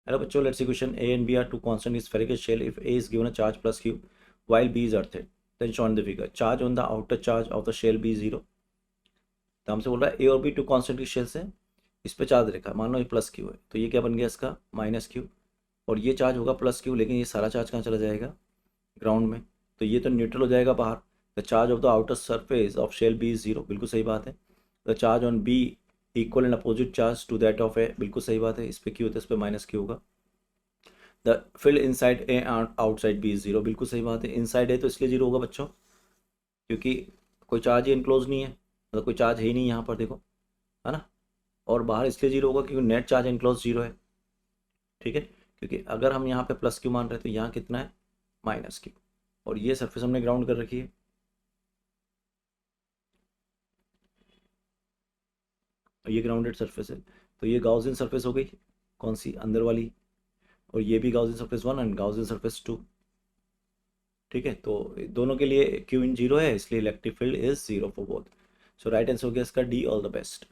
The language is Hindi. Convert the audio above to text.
हेलो बच्चों, let's see question A and B are two constant in spherical shell. If A is given a charge plus q while B is earthed, then shown in the figure. Charge on the outer charge of the shell B 0. तो हमसे बोल रहा है ए और बी टू कांस्टेंट की शेल से, इस पे चार्ज रखा है, मान लो ये प्लस क्यू है, तो ये क्या बन गया इसका माइनस क्यू, और ये चार्ज होगा प्लस क्यू, लेकिन ये सारा चार्ज कहाँ चला जाएगा, ग्राउंड में, तो ये तो न्यूट्रल हो जाएगा बाहर. The charge of the outer surface of shell B is 0, बिल्कुल सही बात है. The charge on B equal and opposite charge to that of A, बिल्कुल सही बात है. इस पे क्यू होता है, इस पे माइनस क्यू होगा. The field inside A and outside B is 0, बिल्कुल सही बात है. इनसाइड ए तो इसलिए 0 होगा बच्चों क्योंकि कोई चार्ज ही इनक्लोज नहीं है, मतलब कोई चार्ज है ही नहीं यहाँ पर, देखो, है ना. और बाहर इसलिए 0 होगा क्योंकि नेट चार्ज इनक्लोज 0 है. ठीक है, क्योंकि अगर हम यहाँ पे प्लस क्यू मान रहे हैं तो यहाँ कितना है, माइनस क्यू, और ये सरफेस हमने ग्राउंड कर रखी है. ये ग्राउंडेड सरफेस है, तो ये गाउसियन सरफेस हो गई, कौन सी, अंदर वाली, और ये भी Gaussian surface 1 and Gaussian surface 2. ठीक है, तो दोनों के लिए क्यू इन 0 है, इसलिए electric field is 0 for both. So right answer हो गया इसका डी. All the best.